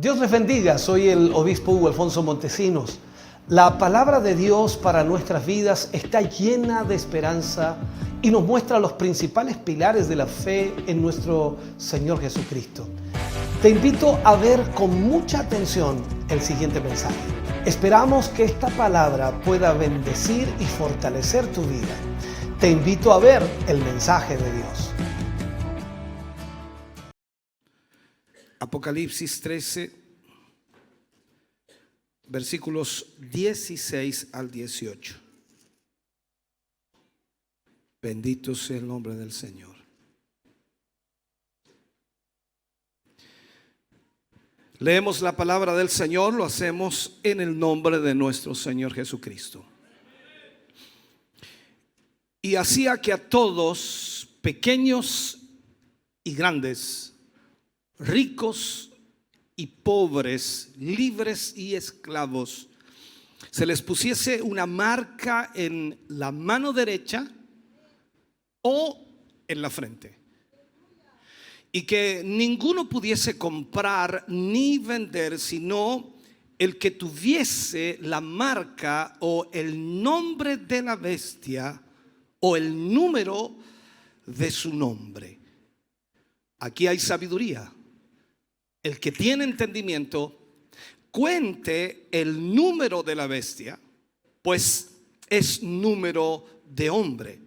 Dios les bendiga, soy el obispo Hugo Alfonso Montesinos. La palabra de Dios para nuestras vidas está llena de esperanza y nos muestra los principales pilares de la fe en nuestro Señor Jesucristo. Te invito a ver con mucha atención el siguiente mensaje. Esperamos que esta palabra pueda bendecir y fortalecer tu vida. Te invito a ver el mensaje de Dios. Apocalipsis 13, versículos 16 al 18. Bendito sea el nombre del Señor. Leemos la palabra del Señor, lo hacemos en el nombre de nuestro Señor Jesucristo. Y hacía que a todos, pequeños y grandes, ricos y pobres, libres y esclavos, se les pusiese una marca en la mano derecha o en la frente, y que ninguno pudiese comprar ni vender sino el que tuviese la marca o el nombre de la bestia o el número de su nombre. Aquí hay sabiduría. El que tiene entendimiento, cuente el número de la bestia, pues es número de hombre,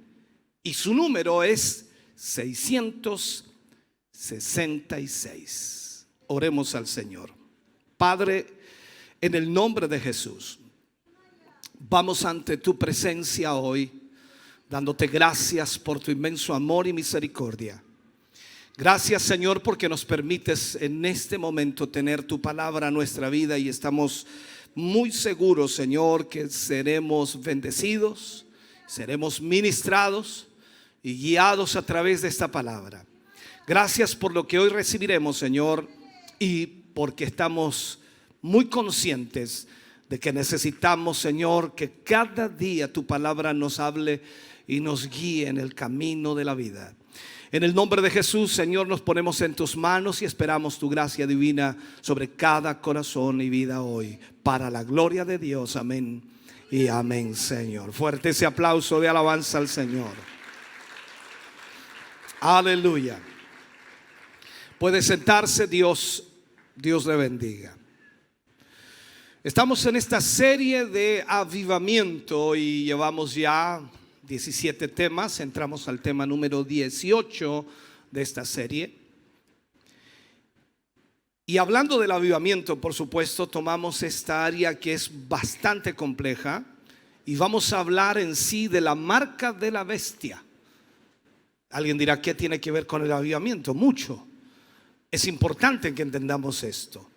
y su número es 666. Oremos al Señor. Padre, en el nombre de Jesús, vamos ante tu presencia hoy, dándote gracias por tu inmenso amor y misericordia. Gracias, Señor, porque nos permites en este momento tener tu palabra en nuestra vida, y estamos muy seguros, Señor, que seremos bendecidos, seremos ministrados y guiados a través de esta palabra. Gracias por lo que hoy recibiremos, Señor, y porque estamos muy conscientes de que necesitamos, Señor, que cada día tu palabra nos hable y nos guíe en el camino de la vida. En el nombre de Jesús, Señor, nos ponemos en tus manos y esperamos tu gracia divina sobre cada corazón y vida hoy, para la gloria de Dios. Amén y amén, Señor. Fuerte ese aplauso de alabanza al Señor. Aleluya. Puede sentarse. Dios le bendiga. Estamos en esta serie de avivamiento y llevamos ya 17 temas. Entramos al tema número 18 de esta serie. Y hablando del avivamiento, por supuesto, tomamos esta área que es bastante compleja y vamos a hablar en sí de la marca de la bestia. Alguien dirá, ¿qué tiene que ver con el avivamiento? Mucho. Es importante que entendamos esto.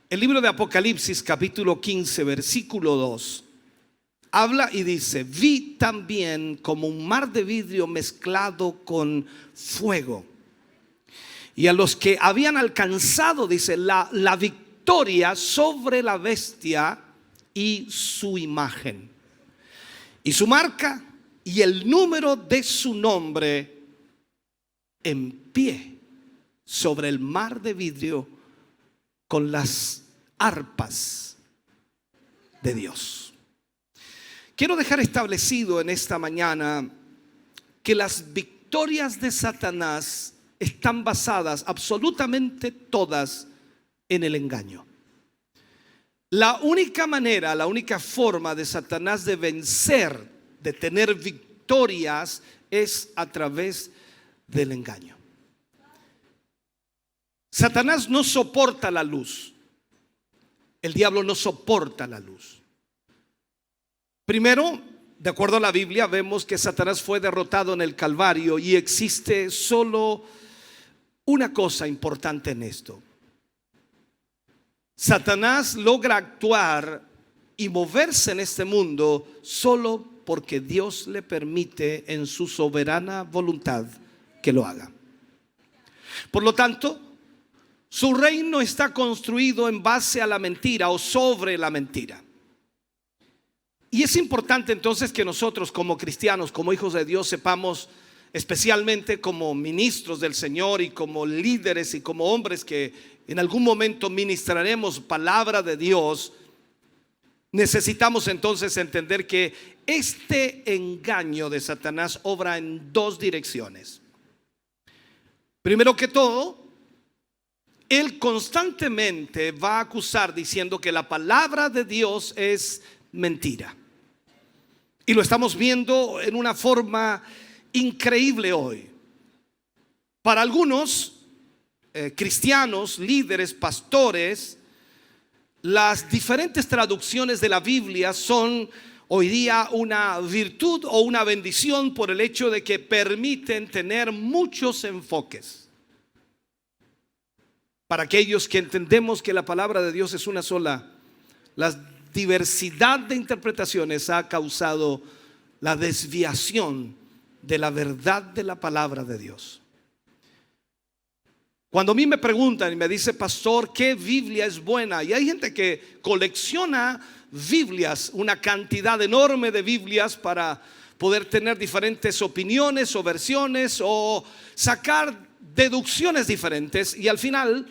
El libro de Apocalipsis, capítulo 15, versículo 2, habla y dice: vi también como un mar de vidrio mezclado con fuego, y a los que habían alcanzado, dice, la victoria sobre la bestia y su imagen y su marca y el número de su nombre, en pie sobre el mar de vidrio con las arpas de Dios. Quiero dejar establecido en esta mañana que las victorias de Satanás están basadas absolutamente todas en el engaño. La única manera, la única forma de Satanás de vencer, de tener victorias, es a través del engaño. Satanás no soporta la luz. El diablo no soporta la luz. Primero, de acuerdo a la Biblia, vemos que Satanás fue derrotado en el Calvario, y existe solo una cosa importante en esto. Satanás logra actuar y moverse en este mundo solo porque Dios le permite en su soberana voluntad que lo haga. Por lo tanto, su reino está construido en base a la mentira o sobre la mentira. Y es importante entonces que nosotros, como cristianos, como hijos de Dios, sepamos, especialmente como ministros del Señor y como líderes y como hombres que en algún momento ministraremos palabra de Dios, necesitamos entonces entender que este engaño de Satanás obra en dos direcciones. Primero que todo, él constantemente va a acusar diciendo que la palabra de Dios es mentira. Y lo estamos viendo en una forma increíble hoy. Para algunos cristianos, líderes, pastores, las diferentes traducciones de la Biblia son hoy día una virtud o una bendición por el hecho de que permiten tener muchos enfoques. Para aquellos que entendemos que la palabra de Dios es una sola, la diversidad de interpretaciones ha causado la desviación de la verdad de la palabra de Dios. Cuando a mí me preguntan y me dice, pastor, ¿qué Biblia es buena? Y hay gente que colecciona Biblias, una cantidad enorme de Biblias para poder tener diferentes opiniones o versiones o sacar deducciones diferentes, y al final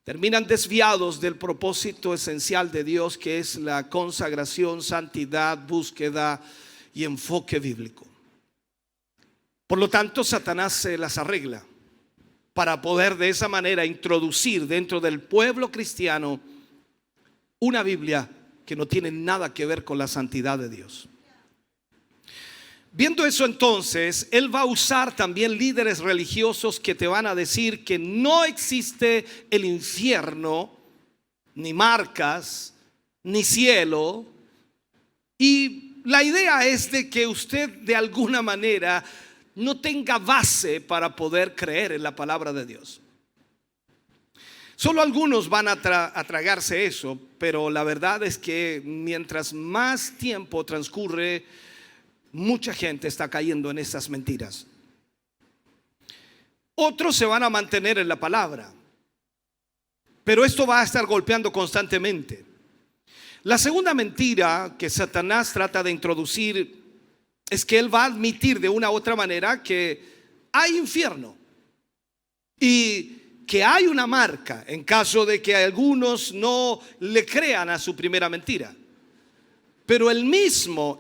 terminan desviados del propósito esencial de Dios, que es la consagración, santidad, búsqueda y enfoque bíblico. Por lo tanto, Satanás se las arregla para poder de esa manera introducir dentro del pueblo cristiano una Biblia que no tiene nada que ver con la santidad de Dios. Viendo eso, entonces, él va a usar también líderes religiosos que te van a decir que no existe el infierno, ni marcas, ni cielo. Y la idea es de que usted de alguna manera no tenga base para poder creer en la palabra de Dios. Solo algunos van a tragarse eso, pero la verdad es que mientras más tiempo transcurre, mucha gente está cayendo en esas mentiras. Otros se van a mantener en la palabra, pero esto va a estar golpeando constantemente. La segunda mentira que Satanás trata de introducir es que él va a admitir de una u otra manera que hay infierno y que hay una marca en caso de que algunos no le crean a su primera mentira. Pero él mismo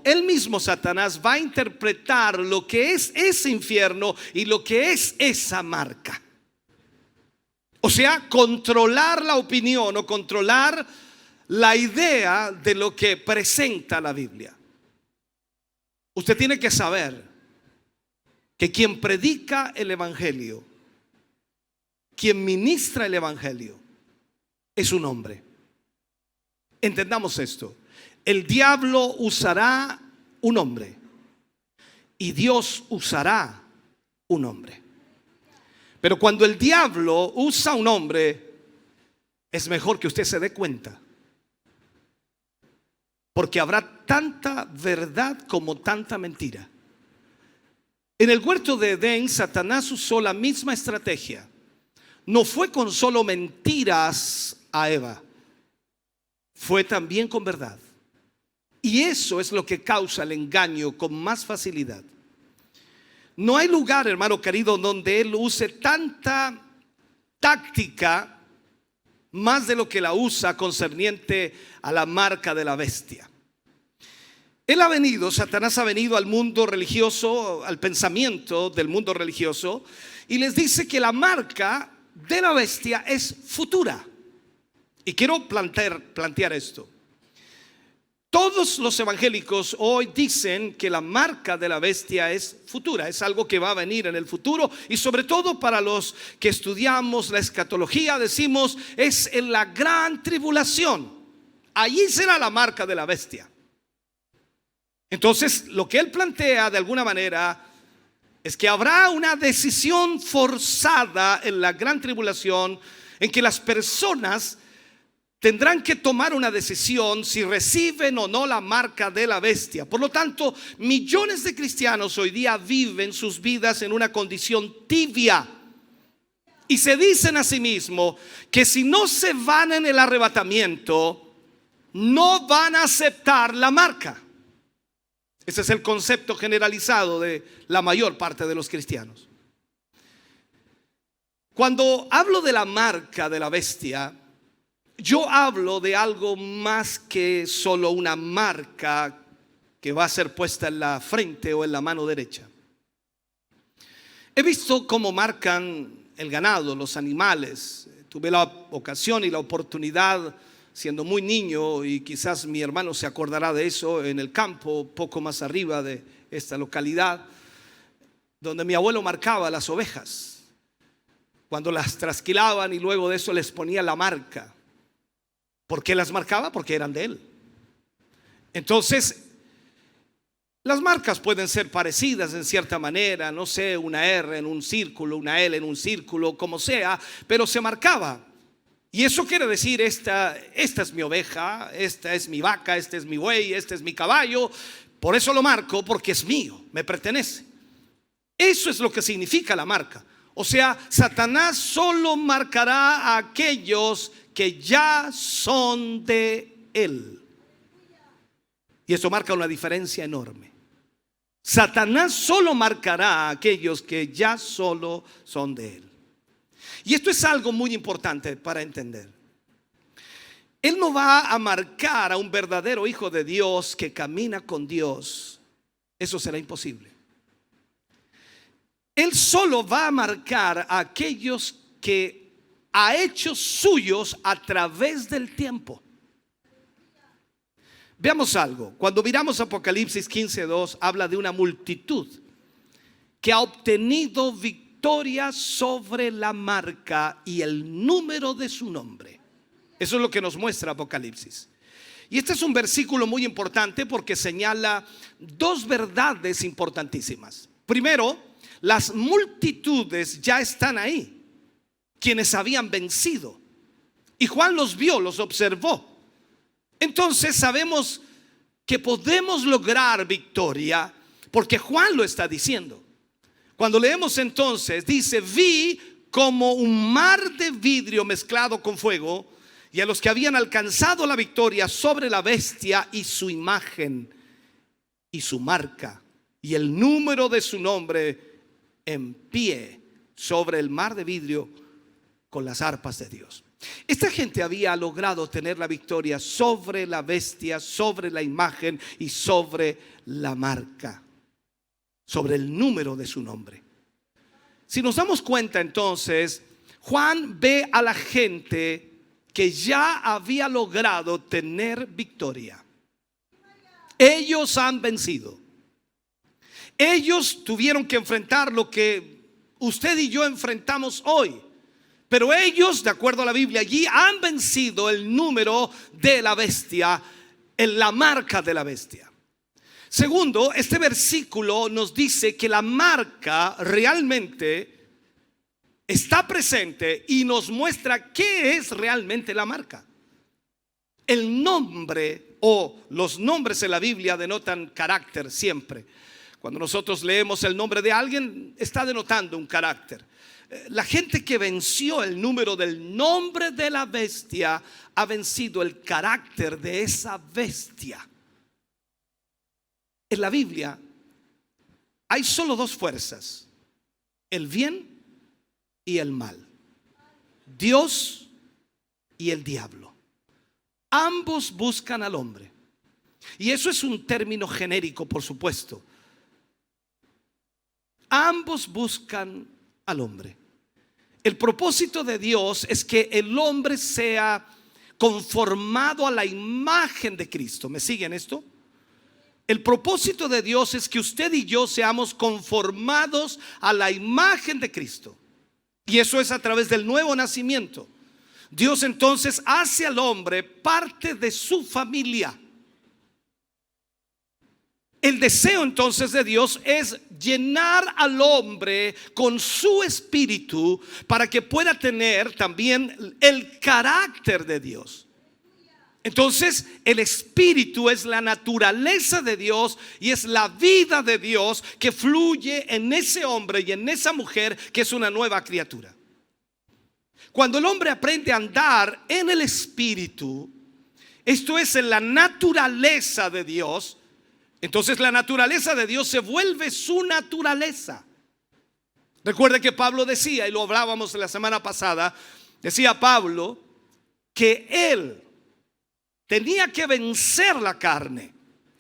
Satanás va a interpretar lo que es ese infierno y lo que es esa marca. O sea, controlar la opinión o controlar la idea de lo que presenta la Biblia. Usted tiene que saber que quien predica el evangelio, quien ministra el evangelio, es un hombre. Entendamos esto. El diablo usará un hombre y Dios usará un hombre. Pero cuando el diablo usa un hombre, es mejor que usted se dé cuenta, porque habrá tanta verdad como tanta mentira. En el huerto de Edén, Satanás usó la misma estrategia. No fue con solo mentiras a Eva, fue también con verdad. Y eso es lo que causa el engaño con más facilidad. No hay lugar, hermano querido, donde él use tanta táctica más de lo que la usa concerniente a la marca de la bestia. Satanás ha venido al mundo religioso, al pensamiento del mundo religioso, y les dice que la marca de la bestia es futura. Y quiero plantear esto. Todos los evangélicos hoy dicen que la marca de la bestia es futura, es algo que va a venir en el futuro, y sobre todo para los que estudiamos la escatología decimos es en la gran tribulación. Allí será la marca de la bestia. Entonces, lo que él plantea de alguna manera es que habrá una decisión forzada en la gran tribulación en que las personas tendrán que tomar una decisión si reciben o no la marca de la bestia. Por lo tanto, millones de cristianos hoy día viven sus vidas en una condición tibia y se dicen a sí mismos que si no se van en el arrebatamiento, no van a aceptar la marca. Ese es el concepto generalizado de la mayor parte de los cristianos. Cuando hablo de la marca de la bestia, yo hablo de algo más que solo una marca que va a ser puesta en la frente o en la mano derecha. He visto cómo marcan el ganado, los animales. Tuve la ocasión y la oportunidad, siendo muy niño, y quizás mi hermano se acordará de eso, en el campo, poco más arriba de esta localidad, donde mi abuelo marcaba las ovejas cuando las trasquilaban, y luego de eso les ponía la marca. ¿Por qué las marcaba? Porque eran de él. Entonces, las marcas pueden ser parecidas en cierta manera, no sé, una R en un círculo, una L en un círculo, como sea, pero se marcaba. Y eso quiere decir, esta es mi oveja, esta es mi vaca, este es mi buey, este es mi caballo. Por eso lo marco, porque es mío, me pertenece. Eso es lo que significa la marca. O sea, Satanás solo marcará a aquellos que ya son de él. Y eso marca una diferencia enorme. Satanás solo marcará a aquellos que ya solo son de él. Y esto es algo muy importante para entender. Él no va a marcar a un verdadero hijo de Dios que camina con Dios. Eso será imposible. Él solo va a marcar a aquellos que ha hecho suyos a través del tiempo. Veamos algo. Cuando miramos Apocalipsis 15:2, habla de una multitud que ha obtenido victoria sobre la marca y el número de su nombre. Eso es lo que nos muestra Apocalipsis. Y este es un versículo muy importante porque señala dos verdades importantísimas. Primero, las multitudes ya están ahí, quienes habían vencido. Y Juan los vio, los observó. Entonces sabemos que podemos lograr victoria porque Juan lo está diciendo. Cuando leemos entonces, dice: vi como un mar de vidrio mezclado con fuego, y a los que habían alcanzado la victoria sobre la bestia y su imagen y su marca y el número de su nombre, en pie sobre el mar de vidrio con las arpas de Dios. Esta gente había logrado tener la victoria sobre la bestia, sobre la imagen y sobre la marca, sobre el número de su nombre. Si nos damos cuenta entonces, Juan ve a la gente que ya había logrado tener victoria. Ellos han vencido. Ellos tuvieron que enfrentar lo que usted y yo enfrentamos hoy. Pero ellos, de acuerdo a la Biblia, allí han vencido el número de la bestia, en la marca de la bestia. Segundo, este versículo nos dice que la marca realmente está presente y nos muestra qué es realmente la marca. El nombre o los nombres en la Biblia denotan carácter siempre. Cuando nosotros leemos el nombre de alguien, está denotando un carácter. La gente que venció el número del nombre de la bestia ha vencido el carácter de esa bestia. En la Biblia hay solo dos fuerzas: el bien y el mal, Dios y el diablo. Ambos buscan al hombre. Y eso es un término genérico, por supuesto. Ambos buscan al hombre. El propósito de Dios es que el hombre sea conformado a la imagen de Cristo. ¿Me siguen esto? El propósito de Dios es que usted y yo seamos conformados a la imagen de Cristo. Y eso es a través del nuevo nacimiento. Dios entonces hace al hombre parte de su familia. El deseo entonces de Dios es llenar al hombre con su espíritu para que pueda tener también el carácter de Dios. Entonces el espíritu es la naturaleza de Dios y es la vida de Dios que fluye en ese hombre y en esa mujer que es una nueva criatura. Cuando el hombre aprende a andar en el espíritu, esto es en la naturaleza de Dios, entonces la naturaleza de Dios se vuelve su naturaleza. Recuerde que Pablo decía, y lo hablábamos la semana pasada, decía Pablo que él tenía que vencer la carne.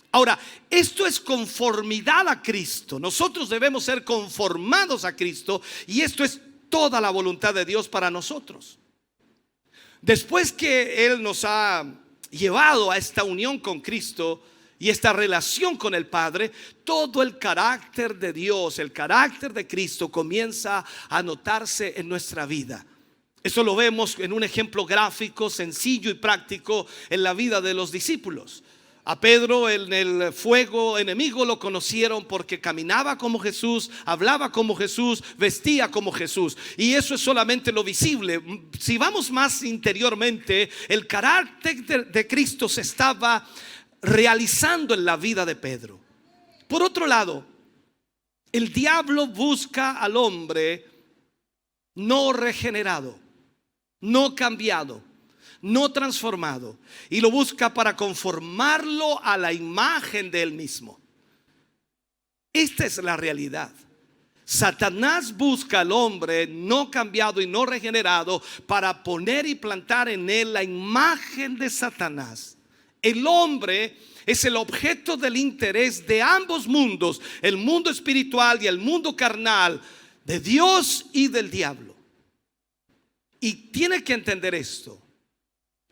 Ahora, esto es conformidad a Cristo. Nosotros debemos ser conformados a Cristo, y esto es toda la voluntad de Dios para nosotros. Después que Él nos ha llevado a esta unión con Cristo y esta relación con el Padre, todo el carácter de Dios, el carácter de Cristo comienza a notarse en nuestra vida. Eso lo vemos en un ejemplo gráfico, sencillo y práctico en la vida de los discípulos. A Pedro en el fuego enemigo lo conocieron porque caminaba como Jesús, hablaba como Jesús, vestía como Jesús. Y eso es solamente lo visible. Si vamos más interiormente, el carácter de Cristo se estaba realizando en la vida de Pedro. Por otro lado, el diablo busca al hombre no regenerado, no cambiado, no transformado, y lo busca para conformarlo a la imagen de él mismo. Esta es la realidad. Satanás busca al hombre no cambiado y no regenerado para poner y plantar en él la imagen de Satanás. El hombre es el objeto del interés de ambos mundos, el mundo espiritual y el mundo carnal, de Dios y del diablo. Y tiene que entender esto.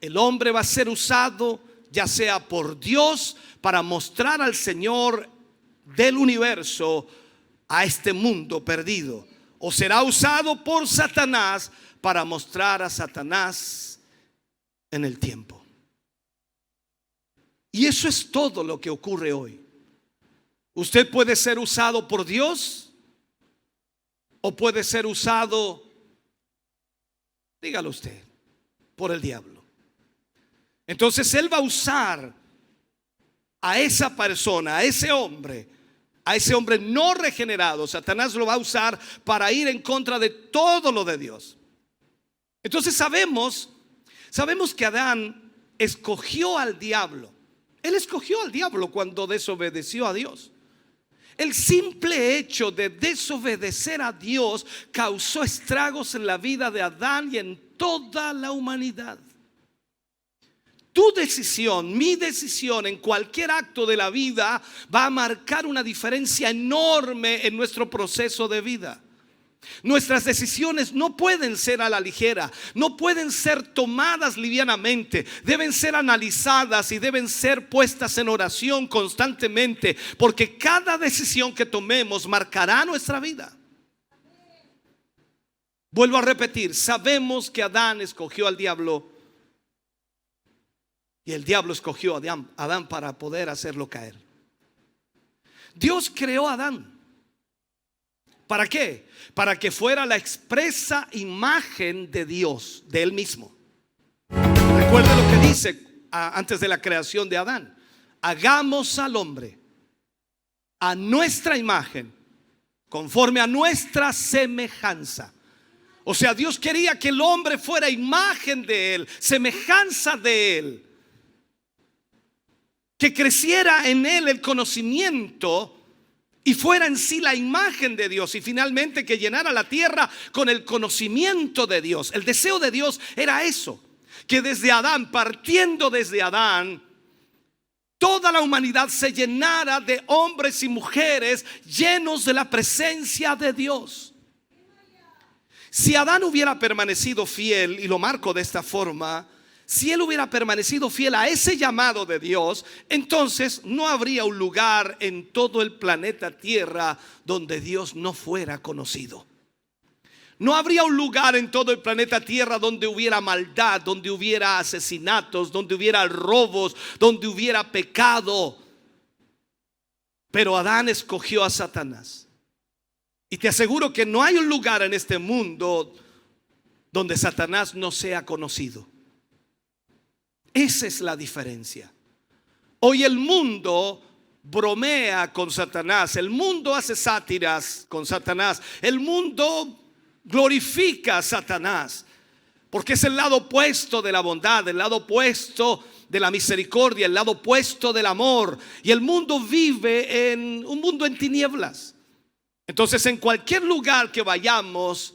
El hombre va a ser usado ya sea por Dios para mostrar al Señor del universo a este mundo perdido, o será usado por Satanás para mostrar a Satanás en el tiempo. Y eso es todo lo que ocurre hoy. Usted puede ser usado por Dios o puede ser usado, dígalo usted, por el diablo. Entonces él va a usar a esa persona, a ese hombre no regenerado. Satanás lo va a usar para ir en contra de todo lo de Dios. Entonces sabemos que Adán escogió al diablo. Él escogió al diablo cuando desobedeció a Dios. El simple hecho de desobedecer a Dios causó estragos en la vida de Adán y en toda la humanidad. Tu decisión, mi decisión en cualquier acto de la vida va a marcar una diferencia enorme en nuestro proceso de vida. Nuestras decisiones no pueden ser a la ligera, no pueden ser tomadas livianamente, deben ser analizadas y deben ser puestas en oración constantemente, porque cada decisión que tomemos marcará nuestra vida. Vuelvo a repetir, sabemos que Adán escogió al diablo y el diablo escogió a Adán para poder hacerlo caer. Dios creó a Adán. ¿Para qué? Para que fuera la expresa imagen de Dios, de él mismo. Recuerde lo que dice antes de la creación de Adán: hagamos al hombre a nuestra imagen, conforme a nuestra semejanza. O sea, Dios quería que el hombre fuera imagen de él, semejanza de él, que creciera en él el conocimiento y fuera en sí la imagen de Dios, y finalmente que llenara la tierra con el conocimiento de Dios. El deseo de Dios era eso, que desde Adán, partiendo desde Adán, toda la humanidad se llenara de hombres y mujeres llenos de la presencia de Dios. Si Adán hubiera permanecido fiel, y lo marco de esta forma, si él hubiera permanecido fiel a ese llamado de Dios, entonces no habría un lugar en todo el planeta Tierra donde Dios no fuera conocido. No habría un lugar en todo el planeta Tierra donde hubiera maldad, donde hubiera asesinatos, donde hubiera robos, donde hubiera pecado. Pero Adán escogió a Satanás. Y te aseguro que no hay un lugar en este mundo donde Satanás no sea conocido. Esa es la diferencia. Hoy el mundo bromea con Satanás, el mundo hace sátiras con Satanás, el mundo glorifica a Satanás, porque es el lado opuesto de la bondad, el lado opuesto de la misericordia, el lado opuesto del amor. Y el mundo vive en un mundo en tinieblas. Entonces, en cualquier lugar que vayamos,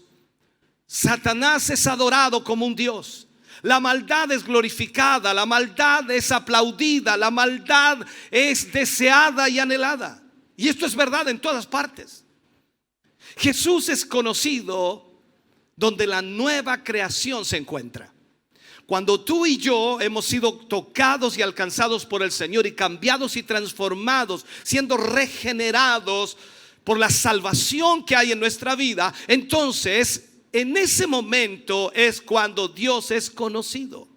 Satanás es adorado como un Dios. La maldad es glorificada, la maldad es aplaudida, la maldad es deseada y anhelada. Y esto es verdad en todas partes. Jesús es conocido donde la nueva creación se encuentra. Cuando tú y yo hemos sido tocados y alcanzados por el Señor y cambiados y transformados, siendo regenerados por la salvación que hay en nuestra vida, entonces en ese momento es cuando Dios es conocido.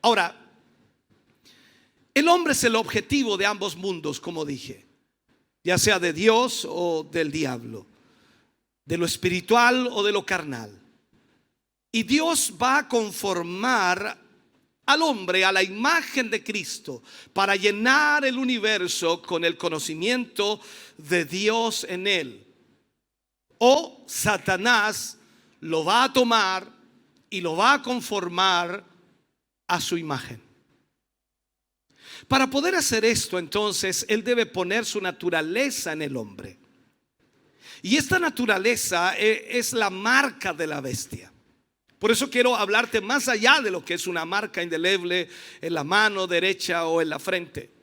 Ahora, el hombre es el objetivo de ambos mundos, como dije, ya sea de Dios o del diablo, de lo espiritual o de lo carnal. Y Dios va a conformar al hombre a la imagen de Cristo para llenar el universo con el conocimiento de Dios en él. O Satanás lo va a tomar y lo va a conformar a su imagen. Para poder hacer esto, entonces, él debe poner su naturaleza en el hombre. Y esta naturaleza es la marca de la bestia. Por eso quiero hablarte más allá de lo que es una marca indeleble en la mano derecha o en la frente.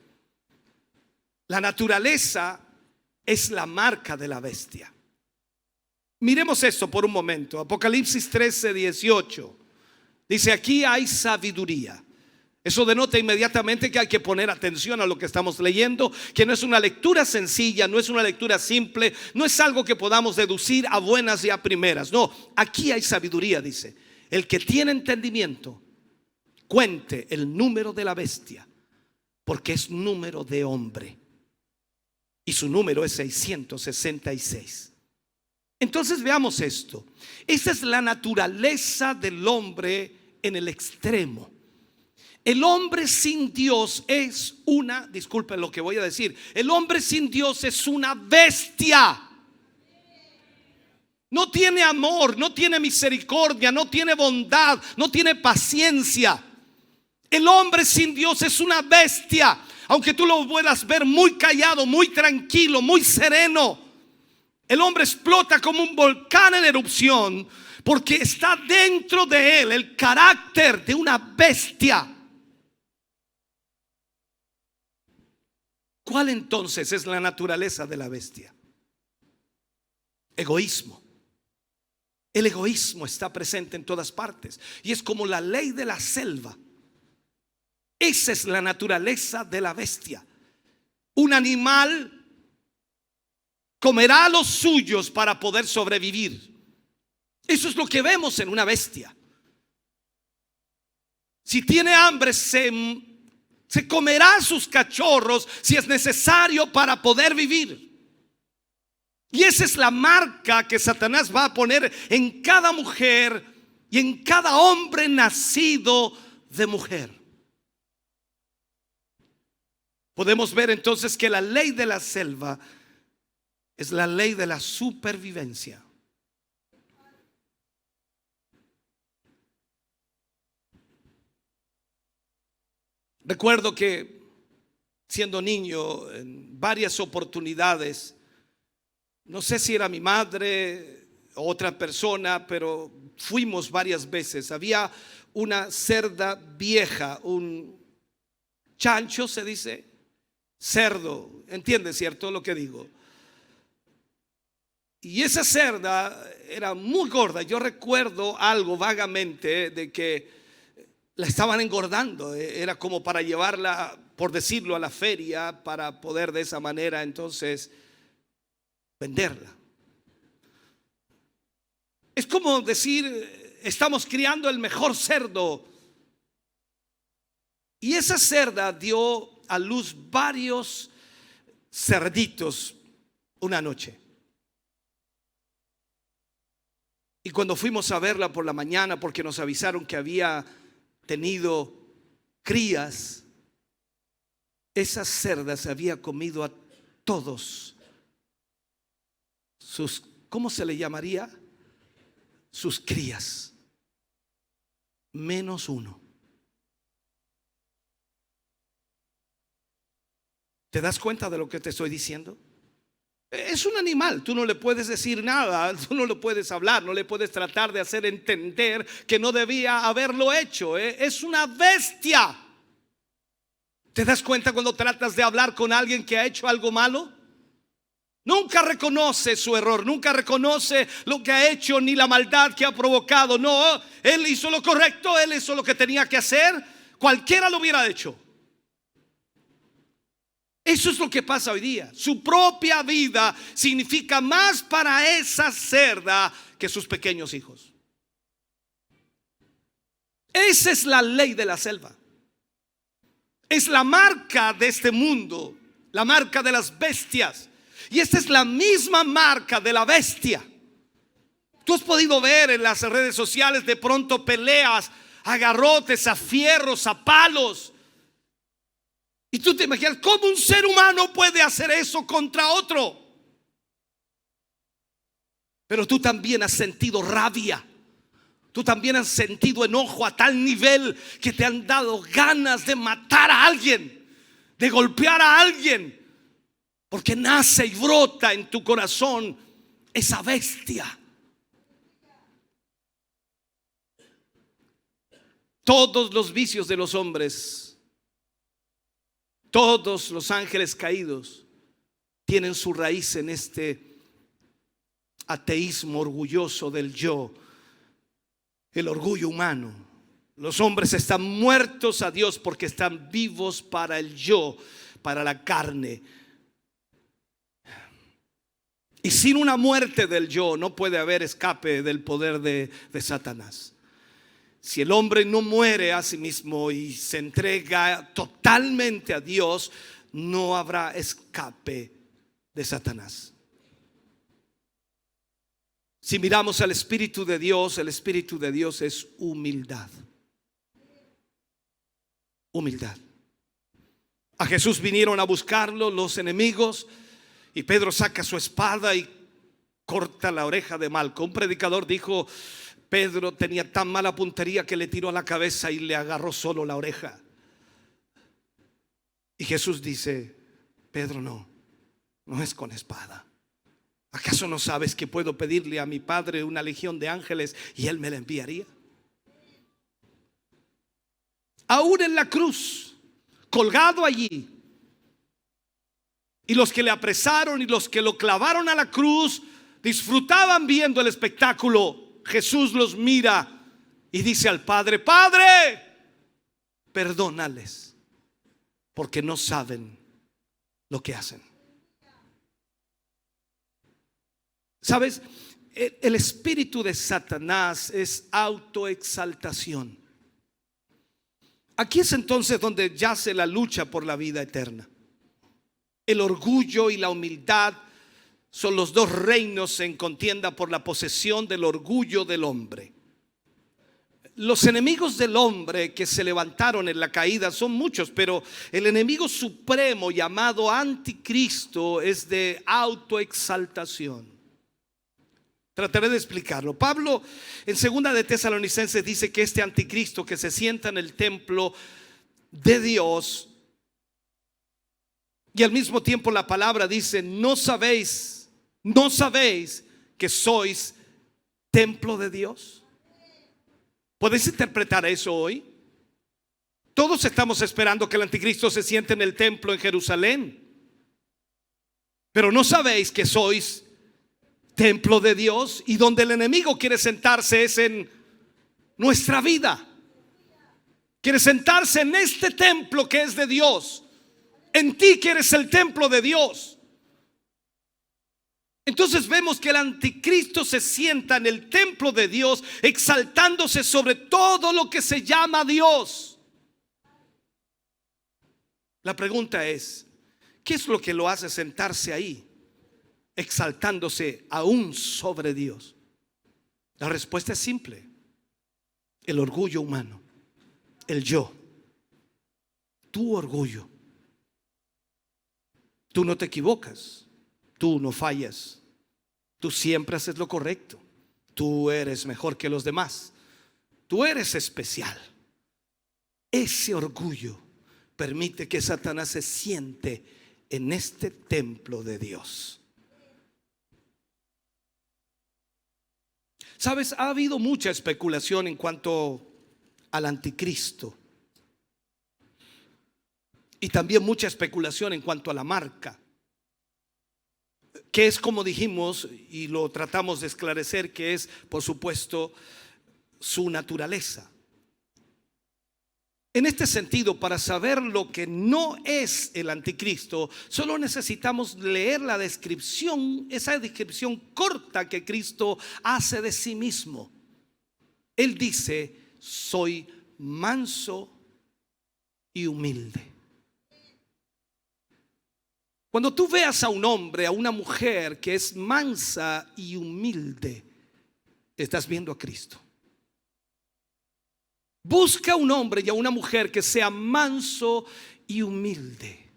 La naturaleza es la marca de la bestia. Miremos esto por un momento. Apocalipsis 13:18 dice: aquí hay sabiduría. Eso denota inmediatamente que hay que poner atención a lo que estamos leyendo, que no es una lectura sencilla, no es una lectura simple, no es algo que podamos deducir a buenas y a primeras. No, aquí hay sabiduría, dice. El que tiene entendimiento, cuente el número de la bestia, porque es número de hombre. Y su número es 666. Entonces veamos esto. Esta es la naturaleza del hombre en el extremo. El hombre sin Dios es una, disculpen lo que voy a decir, el hombre sin Dios es una bestia. No tiene amor, no tiene misericordia, no tiene bondad, no tiene paciencia. El hombre sin Dios es una bestia. Aunque tú lo puedas ver muy callado, muy tranquilo, muy sereno, el hombre explota como un volcán en erupción, porque está dentro de él el carácter de una bestia. ¿Cuál entonces es la naturaleza de la bestia? Egoísmo. El egoísmo está presente en todas partes y es como la ley de la selva. Esa es la naturaleza de la bestia. Un animal comerá a los suyos para poder sobrevivir. Eso es lo que vemos en una bestia. Si tiene hambre, se comerá a sus cachorros si es necesario para poder vivir. Y esa es la marca que Satanás va a poner en cada mujer y en cada hombre nacido de mujer. Podemos ver entonces que la ley de la selva es la ley de la supervivencia. Recuerdo que siendo niño, en varias oportunidades, no sé si era mi madre o otra persona, pero fuimos varias veces. Había una cerda vieja, un chancho se dice, cerdo, ¿entiendes, cierto lo que digo? Y esa cerda era muy gorda. Yo recuerdo algo vagamente de que la estaban engordando. Era como para llevarla, por decirlo, a la feria para poder de esa manera entonces venderla. Es como decir, estamos criando el mejor cerdo. Y esa cerda dio a luz varios cerditos una noche. Y cuando fuimos a verla por la mañana, porque nos avisaron que había tenido crías, esa cerda se había comido a todos sus, ¿cómo se le llamaría? Sus crías, menos uno. ¿Te das cuenta de lo que te estoy diciendo? Es un animal, tú no le puedes decir nada, tú no le puedes hablar, no le puedes tratar de hacer entender que no debía haberlo hecho. Es una bestia. ¿Te das cuenta cuando tratas de hablar con alguien que ha hecho algo malo? Nunca reconoce su error, nunca reconoce lo que ha hecho ni la maldad que ha provocado. No, él hizo lo correcto, él hizo lo que tenía que hacer, cualquiera lo hubiera hecho. Eso es lo que pasa hoy día. Su propia vida significa más para esa cerda que sus pequeños hijos. Esa es la ley de la selva. Es la marca de este mundo, la marca de las bestias. Y esta es la misma marca de la bestia. Tú has podido ver en las redes sociales de pronto peleas a garrotes, a fierros, a palos. Y tú te imaginas cómo un ser humano puede hacer eso contra otro. Pero tú también has sentido rabia. Tú también has sentido enojo a tal nivel que te han dado ganas de matar a alguien, de golpear a alguien, porque nace y brota en tu corazón esa bestia. Todos los vicios de los hombres, todos los ángeles caídos tienen su raíz en este ateísmo orgulloso del yo, el orgullo humano. Los hombres están muertos a Dios porque están vivos para el yo, para la carne. Y sin una muerte del yo no puede haber escape del poder de Satanás. Si el hombre no muere a sí mismo y se entrega totalmente a Dios, no habrá escape de Satanás. Si miramos al Espíritu de Dios, el Espíritu de Dios es humildad. Humildad. A Jesús vinieron a buscarlo los enemigos y Pedro saca su espada y corta la oreja de Malco. Un predicador dijo: Pedro tenía tan mala puntería que le tiró a la cabeza y le agarró solo la oreja. Y Jesús dice: Pedro, no es con espada. ¿Acaso no sabes que puedo pedirle a mi Padre una legión de ángeles y Él me la enviaría? Aún en la cruz, colgado allí, y los que le apresaron y los que lo clavaron a la cruz disfrutaban viendo el espectáculo. Jesús los mira y dice al Padre: Padre, perdónales, porque no saben lo que hacen. ¿Sabes? El espíritu de Satanás es autoexaltación. Aquí es entonces donde yace la lucha por la vida eterna. El orgullo y la humildad son los dos reinos en contienda por la posesión del orgullo del hombre. Los enemigos del hombre que se levantaron en la caída son muchos, pero el enemigo supremo llamado anticristo es de autoexaltación. Trataré de explicarlo. Pablo en 2 de Tesalonicenses dice que este anticristo que se sienta en el templo de Dios, y al mismo tiempo la palabra dice: no sabéis que sois templo de Dios. ¿Podéis interpretar eso hoy? Todos estamos esperando que el anticristo se siente en el templo en Jerusalén, pero no sabéis que sois templo de Dios, y donde el enemigo quiere sentarse es en nuestra vida. Quiere sentarse en este templo que es de Dios. En ti que eres el templo de Dios. Entonces vemos que el anticristo se sienta en el templo de Dios, exaltándose sobre todo lo que se llama Dios. La pregunta es: ¿qué es lo que lo hace sentarse ahí, exaltándose aún sobre Dios? La respuesta es simple: el orgullo humano, el yo, tu orgullo. Tú no te equivocas, tú no fallas, tú siempre haces lo correcto, tú eres mejor que los demás, tú eres especial. Ese orgullo permite que Satanás se siente en este templo de Dios. Sabes, ha habido mucha especulación en cuanto al anticristo y también mucha especulación en cuanto a la marca, que es, como dijimos y lo tratamos de esclarecer, que es, por supuesto, su naturaleza. En este sentido, para saber lo que no es el anticristo, solo necesitamos leer la descripción, esa descripción corta que Cristo hace de sí mismo. Él dice: soy manso y humilde. Cuando tú veas a un hombre, a una mujer que es mansa y humilde, estás viendo a Cristo. Busca a un hombre y a una mujer que sea manso y humilde.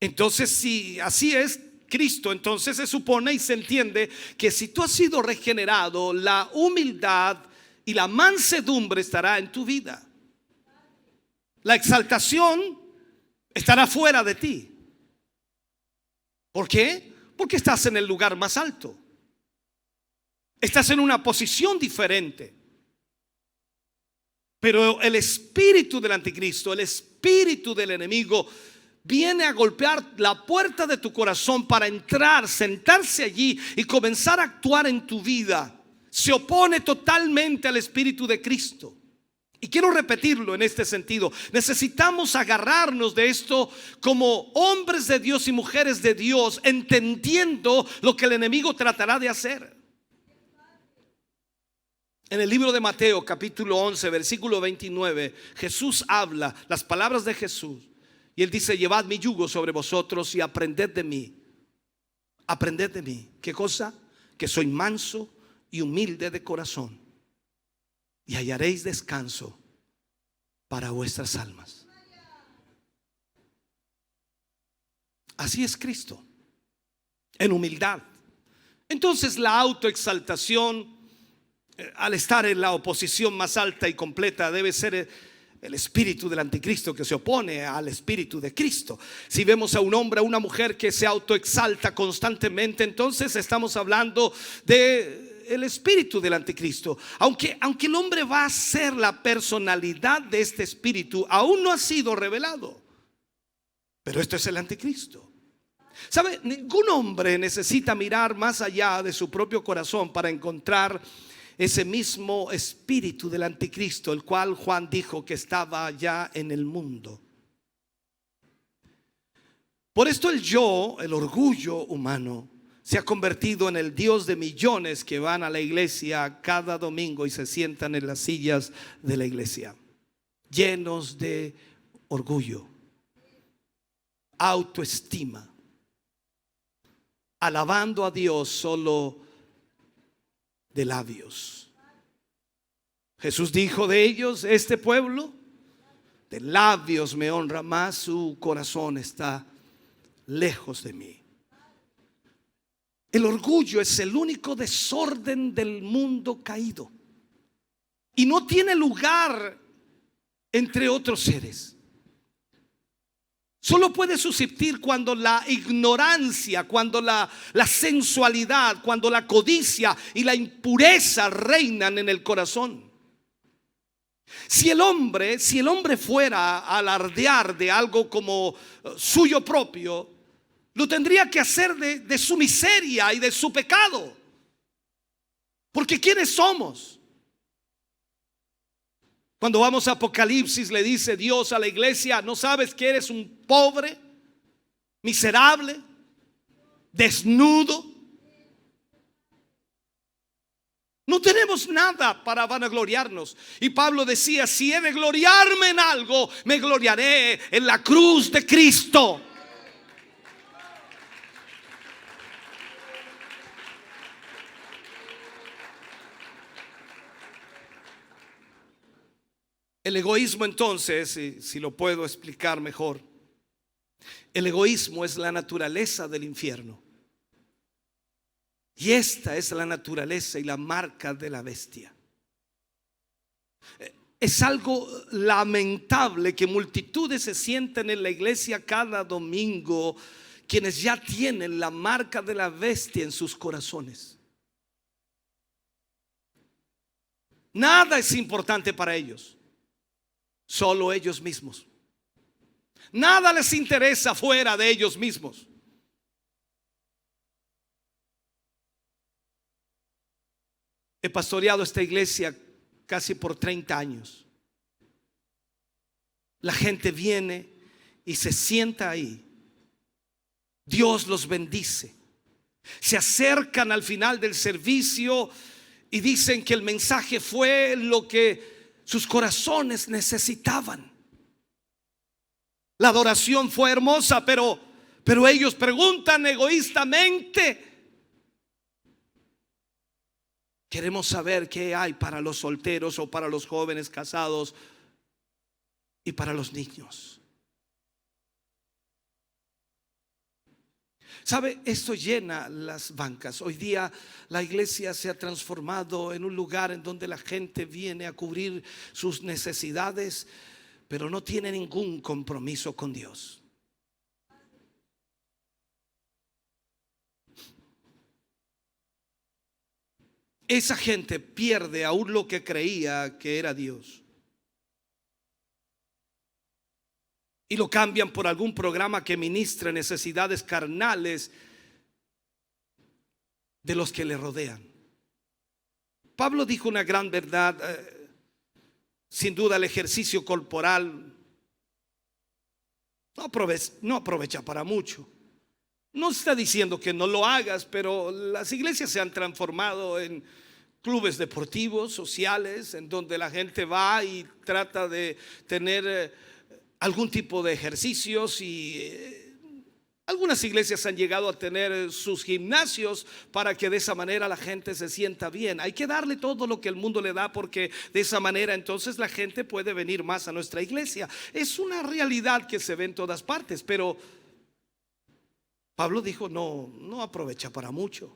Entonces, si así es Cristo, entonces se supone y se entiende que si tú has sido regenerado, la humildad y la mansedumbre estará en tu vida. La exaltación estará fuera de ti. ¿Por qué? Porque estás en el lugar más alto. Estás en una posición diferente. Pero el espíritu del anticristo, el espíritu del enemigo, viene a golpear la puerta de tu corazón para entrar, sentarse allí y comenzar a actuar en tu vida. Se opone totalmente al espíritu de Cristo. Y quiero repetirlo en este sentido. Necesitamos agarrarnos de esto como hombres de Dios y mujeres de Dios, entendiendo lo que el enemigo tratará de hacer. En el libro de Mateo, capítulo 11, versículo 29, Jesús habla las palabras de Jesús. Y él dice: llevad mi yugo sobre vosotros y aprended de mí. Aprended de mí. ¿Qué cosa? Que soy manso y humilde de corazón, y hallaréis descanso para vuestras almas. Así es Cristo, en humildad. Entonces la autoexaltación, al estar en la oposición más alta y completa, debe ser el espíritu del anticristo que se opone al espíritu de Cristo. Si vemos a un hombre, a una mujer que se autoexalta constantemente, entonces estamos hablando de el espíritu del anticristo. Aunque el hombre va a ser la personalidad de este espíritu, aún no ha sido revelado. Pero esto es el anticristo. ¿Sabe? Ningún hombre necesita mirar más allá de su propio corazón para encontrar ese mismo espíritu del anticristo, el cual Juan dijo que estaba ya en el mundo. Por esto el yo, el orgullo humano, se ha convertido en el Dios de millones que van a la iglesia cada domingo y se sientan en las sillas de la iglesia, llenos de orgullo, autoestima, alabando a Dios solo de labios. Jesús dijo de ellos: este pueblo de labios me honra, mas su corazón está lejos de mí. El orgullo es el único desorden del mundo caído y no tiene lugar entre otros seres. Solo puede subsistir cuando la ignorancia, cuando la sensualidad, cuando la codicia y la impureza reinan en el corazón. Si el hombre fuera a alardear de algo como suyo propio, lo tendría que hacer de su miseria y de su pecado. Porque ¿quiénes somos? Cuando vamos a Apocalipsis, le dice Dios a la iglesia: ¿no sabes que eres un pobre, miserable, desnudo? No tenemos nada para vanagloriarnos. Y Pablo decía: si he de gloriarme en algo, me gloriaré en la cruz de Cristo. El egoísmo, entonces, si lo puedo explicar mejor, el egoísmo es la naturaleza del infierno. Y esta es la naturaleza y la marca de la bestia. Es algo lamentable que multitudes se sienten en la iglesia cada domingo, quienes ya tienen la marca de la bestia en sus corazones. Nada es importante para ellos, solo ellos mismos. Nada les interesa fuera de ellos mismos. He pastoreado esta iglesia casi por 30 años. La gente viene y se sienta ahí. Dios los bendice. Se acercan al final del servicio y dicen que el mensaje fue lo que sus corazones necesitaban. La adoración fue hermosa, pero ellos preguntan egoístamente: queremos saber qué hay para los solteros o para los jóvenes casados y para los niños. ¿Sabe? Esto llena las bancas. Hoy día la iglesia se ha transformado en un lugar en donde la gente viene a cubrir sus necesidades, pero no tiene ningún compromiso con Dios. Esa gente pierde aún lo que creía que era Dios y lo cambian por algún programa que ministre necesidades carnales de los que le rodean. Pablo dijo una gran verdad. Sin duda el ejercicio corporal no aprovecha para mucho. No está diciendo que no lo hagas, pero las iglesias se han transformado en clubes deportivos, sociales, en donde la gente va y trata de tener algún tipo de ejercicios, y algunas iglesias han llegado a tener sus gimnasios para que de esa manera la gente se sienta bien. Hay que darle todo lo que el mundo le da, porque de esa manera entonces la gente puede venir más a nuestra iglesia. Es una realidad que se ve en todas partes, pero Pablo dijo no aprovecha para mucho.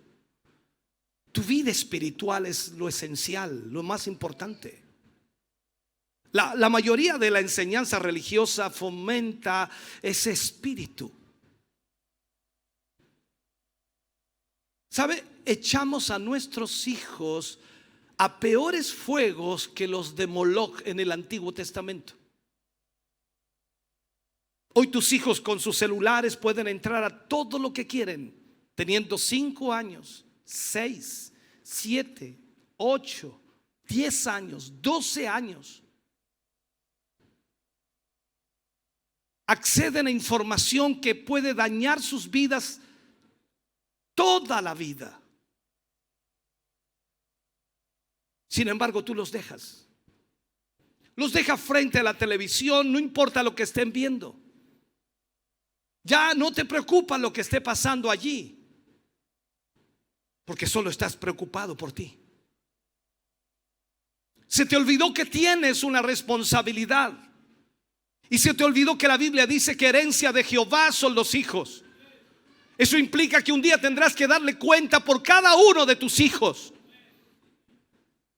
Tu vida espiritual es lo esencial, lo más importante. La mayoría de la enseñanza religiosa fomenta ese espíritu. ¿Sabe? Echamos a nuestros hijos a peores fuegos que los de Moloch en el Antiguo Testamento. Hoy tus hijos con sus celulares pueden entrar a todo lo que quieren, teniendo 5 años, 6, 7, 8, 10 años, 12 años. Acceden a información que puede dañar sus vidas toda la vida. Sin embargo, tú los dejas. Los dejas frente a la televisión, no importa lo que estén viendo. Ya no te preocupa lo que esté pasando allí, porque solo estás preocupado por ti. Se te olvidó que tienes una responsabilidad. Y se te olvidó que la Biblia dice que herencia de Jehová son los hijos. Eso implica que un día tendrás que darle cuenta por cada uno de tus hijos.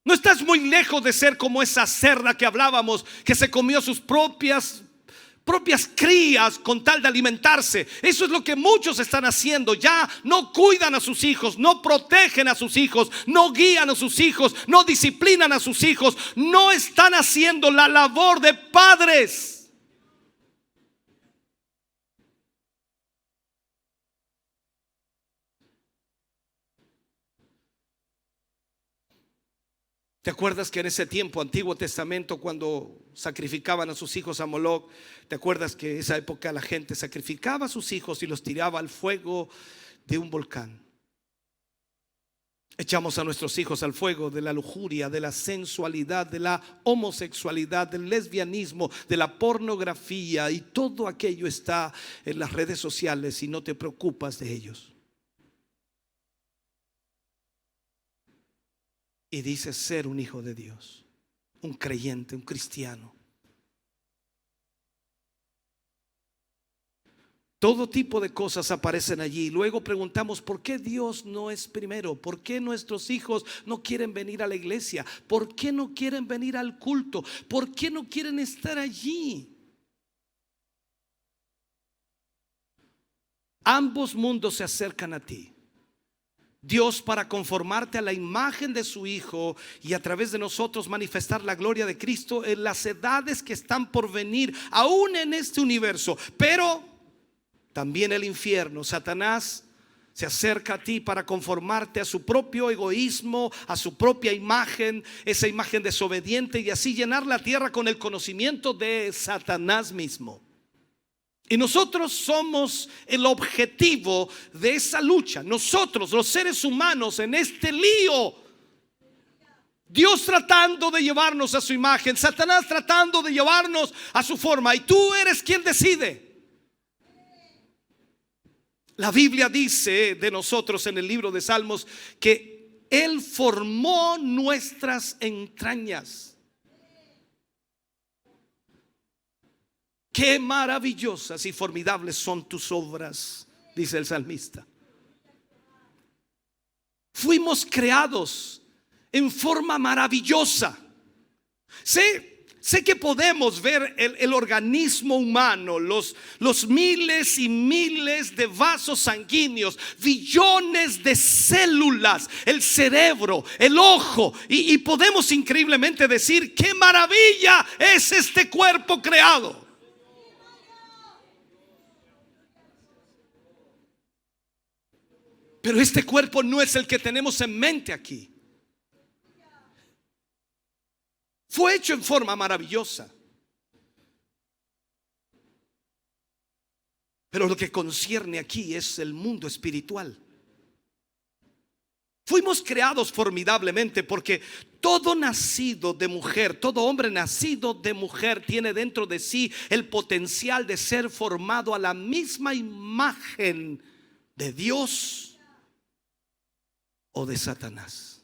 No estás muy lejos de ser como esa cerda que hablábamos, que se comió sus propias crías con tal de alimentarse. Eso es lo que muchos están haciendo. Ya no cuidan a sus hijos, no protegen a sus hijos, no guían a sus hijos, no disciplinan a sus hijos, no están haciendo la labor de padres. ¿Te acuerdas que en ese tiempo, Antiguo Testamento, cuando sacrificaban a sus hijos a Moloch, te acuerdas que en esa época la gente sacrificaba a sus hijos y los tiraba al fuego de un volcán? Echamos a nuestros hijos al fuego de la lujuria, de la sensualidad, de la homosexualidad, del lesbianismo, de la pornografía, y todo aquello está en las redes sociales y no te preocupas de ellos. Y dices ser un hijo de Dios, un creyente, un cristiano. Todo tipo de cosas aparecen allí. Luego preguntamos, ¿por qué Dios no es primero? ¿Por qué nuestros hijos no quieren venir a la iglesia? ¿Por qué no quieren venir al culto? ¿Por qué no quieren estar allí? Ambos mundos se acercan a ti. Dios, para conformarte a la imagen de su Hijo y a través de nosotros manifestar la gloria de Cristo en las edades que están por venir, aún en este universo. Pero también el infierno, Satanás, se acerca a ti para conformarte a su propio egoísmo, a su propia imagen, esa imagen desobediente, y así llenar la tierra con el conocimiento de Satanás mismo. Y nosotros somos el objetivo de esa lucha. Nosotros, los seres humanos, en este lío. Dios tratando de llevarnos a su imagen, Satanás tratando de llevarnos a su forma, y tú eres quien decide. La Biblia dice de nosotros en el libro de Salmos que Él formó nuestras entrañas. Qué maravillosas y formidables son tus obras, dice el salmista. Fuimos creados en forma maravillosa. Sé que podemos ver el organismo humano, los miles y miles de vasos sanguíneos, billones de células, el cerebro, el ojo, y podemos increíblemente decir: qué maravilla es este cuerpo creado. Pero este cuerpo no es el que tenemos en mente aquí. Fue hecho en forma maravillosa. Pero lo que concierne aquí es el mundo espiritual. Fuimos creados formidablemente porque todo nacido de mujer, todo hombre nacido de mujer tiene dentro de sí el potencial de ser formado a la misma imagen de Dios o de Satanás.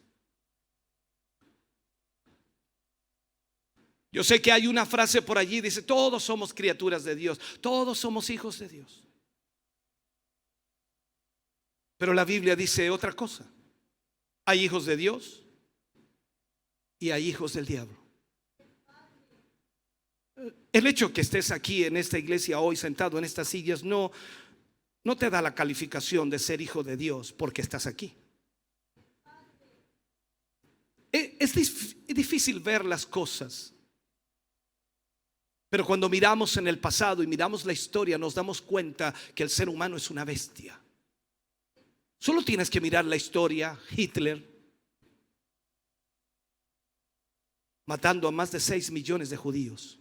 Yo sé que hay una frase por allí, dice: todos somos criaturas de Dios, todos somos hijos de Dios. Pero la Biblia dice otra cosa: hay hijos de Dios y hay hijos del diablo. El hecho que estés aquí en esta iglesia hoy, sentado en estas sillas, no te da la calificación de ser hijo de Dios porque estás aquí. Es difícil ver las cosas, pero cuando miramos en el pasado y miramos la historia, nos damos cuenta que el ser humano es una bestia. Solo tienes que mirar la historia. Hitler matando a más de 6 millones de judíos.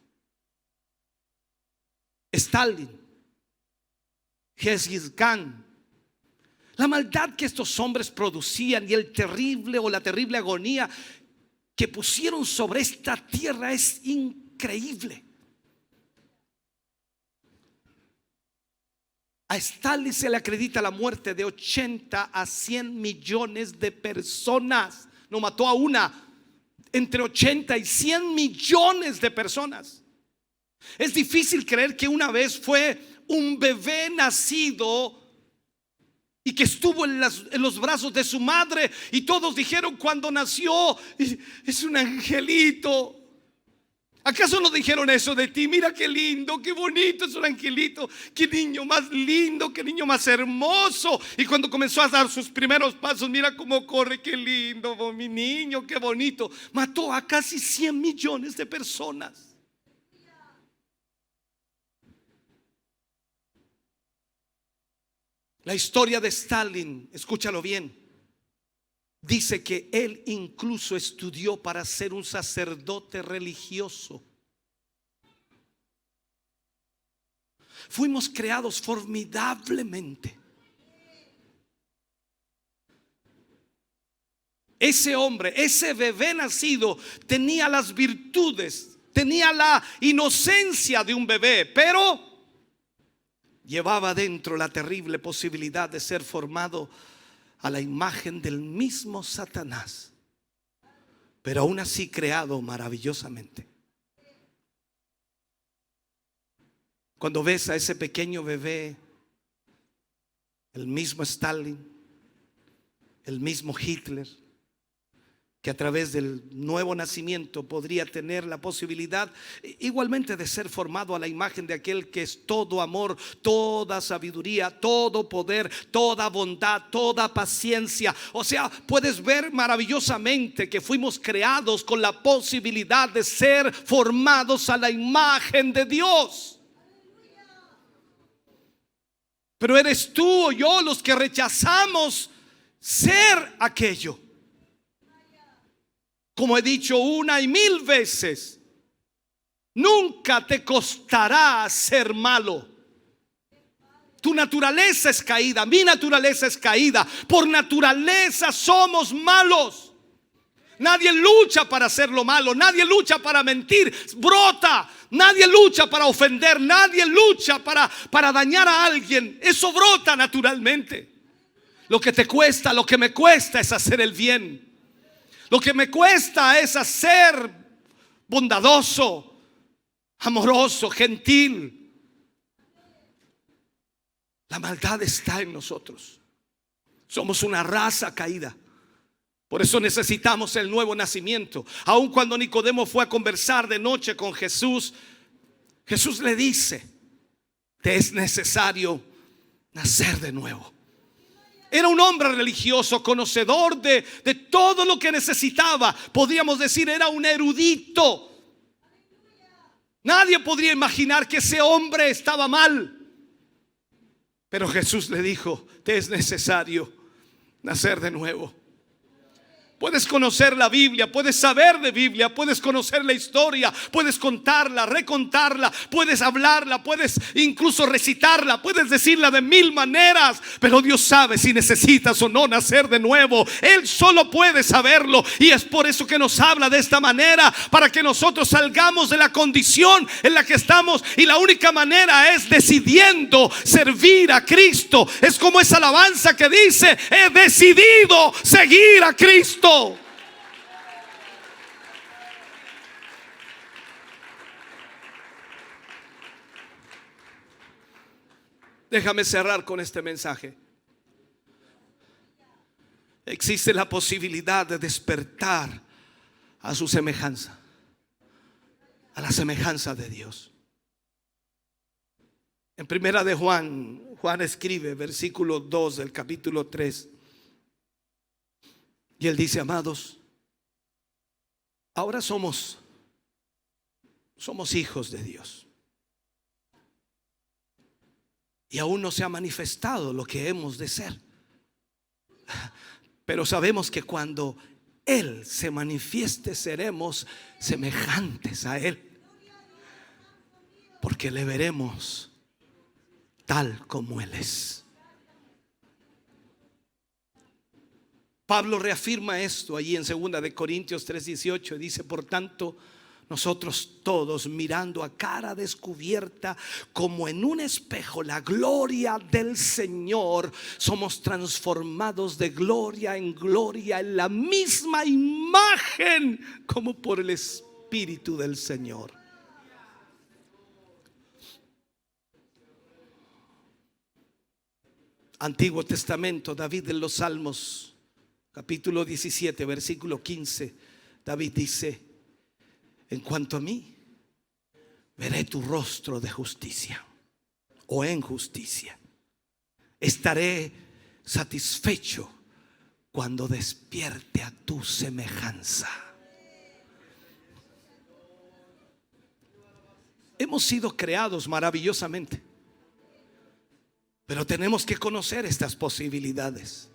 Stalin, Genghis Khan. La maldad que estos hombres producían y el terrible o la terrible agonía que pusieron sobre esta tierra es increíble. A Stalin se le acredita la muerte de 80 a 100 millones de personas. No mató a una, entre 80 y 100 millones de personas. Es difícil creer que una vez fue un bebé nacido y que estuvo en los brazos de su madre, y todos dijeron cuando nació: es un angelito. ¿Acaso no dijeron eso de ti? Mira qué lindo, qué bonito, es un angelito. Qué niño más lindo, qué niño más hermoso. Y cuando comenzó a dar sus primeros pasos, mira cómo corre, qué lindo, mi niño, qué bonito. Mató a casi 100 millones de personas. La historia de Stalin, escúchalo bien, dice que él incluso estudió para ser un sacerdote religioso. Fuimos creados formidablemente. Ese hombre, ese bebé nacido, tenía las virtudes, tenía la inocencia de un bebé, pero llevaba dentro la terrible posibilidad de ser formado a la imagen del mismo Satanás, pero aún así creado maravillosamente. Cuando ves a ese pequeño bebé, el mismo Stalin, el mismo Hitler, que a través del nuevo nacimiento podría tener la posibilidad igualmente de ser formado a la imagen de aquel que es todo amor, toda sabiduría, todo poder, toda bondad, toda paciencia. O sea, puedes ver maravillosamente que fuimos creados con la posibilidad de ser formados a la imagen de Dios. Pero eres tú o yo los que rechazamos ser aquello. Como he dicho una y mil veces, nunca te costará ser malo. Tu naturaleza es caída, mi naturaleza es caída. Por naturaleza somos malos. Nadie lucha para hacer lo malo, nadie lucha para mentir, brota. Nadie lucha para ofender, nadie lucha para dañar a alguien. Eso brota naturalmente. Lo que te cuesta, lo que me cuesta es hacer el bien. Lo que me cuesta es ser bondadoso, amoroso, gentil. La maldad está en nosotros. Somos una raza caída. Por eso necesitamos el nuevo nacimiento. Aun cuando Nicodemo fue a conversar de noche con Jesús, Jesús le dice: te es necesario nacer de nuevo. Era un hombre religioso, conocedor de todo lo que necesitaba. Podríamos decir, era un erudito. Nadie podría imaginar que ese hombre estaba mal. Pero Jesús le dijo: te es necesario nacer de nuevo. Puedes conocer la Biblia, puedes saber de Biblia, puedes conocer la historia, puedes contarla, recontarla, puedes hablarla, puedes incluso recitarla, puedes decirla de mil maneras, pero Dios sabe si necesitas o no nacer de nuevo. Él solo puede saberlo, y es por eso que nos habla de esta manera, para que nosotros salgamos de la condición en la que estamos, y la única manera es decidiendo servir a Cristo. Es como esa alabanza que dice: he decidido seguir a Cristo. Déjame cerrar con este mensaje. Existe la posibilidad de despertar a su semejanza, a la semejanza de Dios. En primera de Juan, Juan escribe, versículo 2 del capítulo 3. Y él dice: amados, ahora somos hijos de Dios, y aún no se ha manifestado lo que hemos de ser. Pero sabemos que cuando Él se manifieste, seremos semejantes a Él, porque le veremos tal como Él es. Pablo reafirma esto allí en 2 de Corintios 3:18. Dice: por tanto, nosotros todos, mirando a cara descubierta como en un espejo la gloria del Señor, somos transformados de gloria en gloria en la misma imagen como por el Espíritu del Señor. Antiguo Testamento, David en los Salmos, capítulo 17, versículo 15, David dice: en cuanto a mí, veré tu rostro de justicia, o en justicia. Estaré satisfecho cuando despierte a tu semejanza. Hemos sido creados maravillosamente, pero tenemos que conocer estas posibilidades.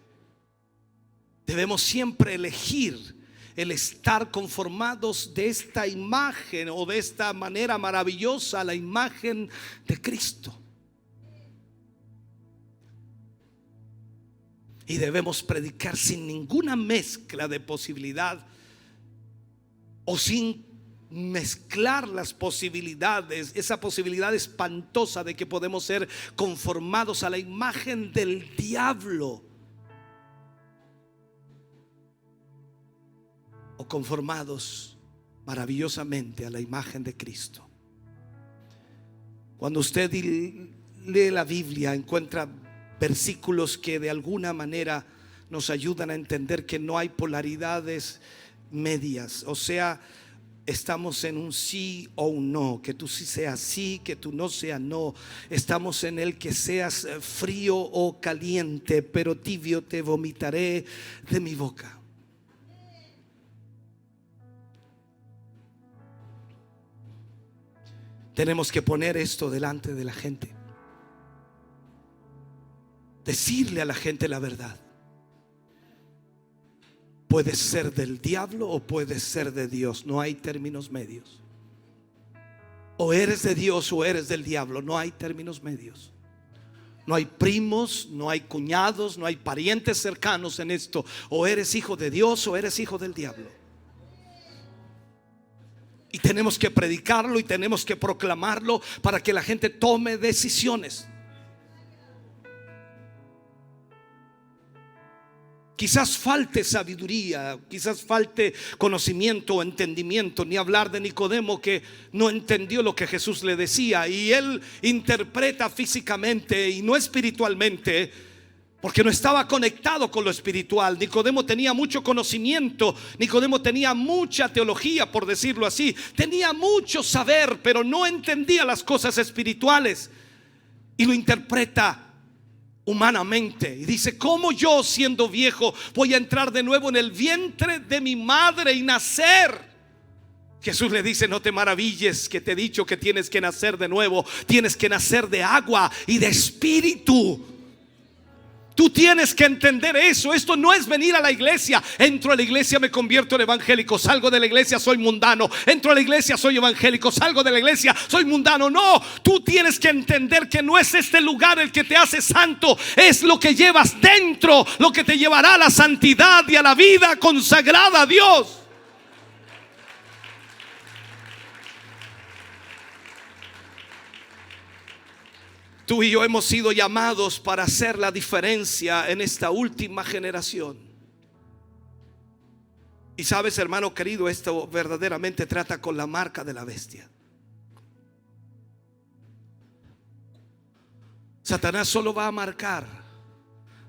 Debemos siempre elegir el estar conformados de esta imagen, o de esta manera maravillosa, la imagen de Cristo. Y debemos predicar sin ninguna mezcla de posibilidad, o sin mezclar las posibilidades, esa posibilidad espantosa de que podemos ser conformados a la imagen del diablo, o conformados maravillosamente a la imagen de Cristo. Cuando usted lee la Biblia, encuentra versículos que de alguna manera nos ayudan a entender que no hay polaridades medias. O sea, estamos en un sí o un no, que tú sí seas sí, que tú no seas no. Estamos en el que seas frío o caliente, pero tibio te vomitaré de mi boca. Tenemos que poner esto delante de la gente, decirle a la gente la verdad. Puede ser del diablo o puede ser de Dios. No hay términos medios. O eres de Dios o eres del diablo. No hay términos medios. No hay primos, no hay cuñados, no hay parientes cercanos en esto. O eres hijo de Dios o eres hijo del diablo. Y tenemos que predicarlo y tenemos que proclamarlo para que la gente tome decisiones. Quizás falte sabiduría, quizás falte conocimiento o entendimiento, ni hablar de Nicodemo, que no entendió lo que Jesús le decía, y él interpreta físicamente y no espiritualmente, porque no estaba conectado con lo espiritual. Nicodemo tenía mucho conocimiento, Nicodemo tenía mucha teología, por decirlo así, tenía mucho saber, pero no entendía las cosas espirituales y lo interpreta humanamente, y dice: ¿cómo yo, siendo viejo, voy a entrar de nuevo en el vientre de mi madre y nacer? Jesús le dice: no te maravilles que te he dicho que tienes que nacer de nuevo. Tienes que nacer de agua y de espíritu. Tú tienes que entender eso. Esto no es venir a la iglesia. Entro a la iglesia, me convierto en evangélico. Salgo de la iglesia, soy mundano. Entro a la iglesia, soy evangélico. Salgo de la iglesia, soy mundano. No, tú tienes que entender que no es este lugar el que te hace santo. Es lo que llevas dentro, lo que te llevará a la santidad y a la vida consagrada a Dios. Tú y yo hemos sido llamados para hacer la diferencia en esta última generación. Y sabes, hermano querido, esto verdaderamente trata con la marca de la bestia. Satanás solo va a marcar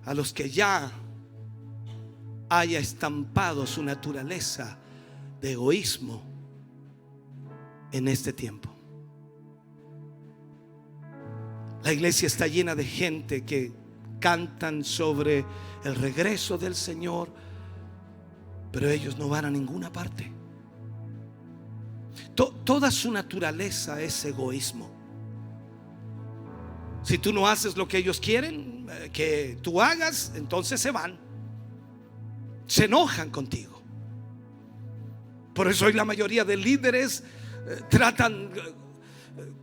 a los que ya haya estampado su naturaleza de egoísmo en este tiempo. La iglesia está llena de gente que cantan sobre el regreso del Señor, pero ellos no van a ninguna parte. Toda su naturaleza es egoísmo. Si tú no haces lo que ellos quieren que tú hagas, entonces se van, se enojan contigo. Por eso hoy la mayoría de líderes tratan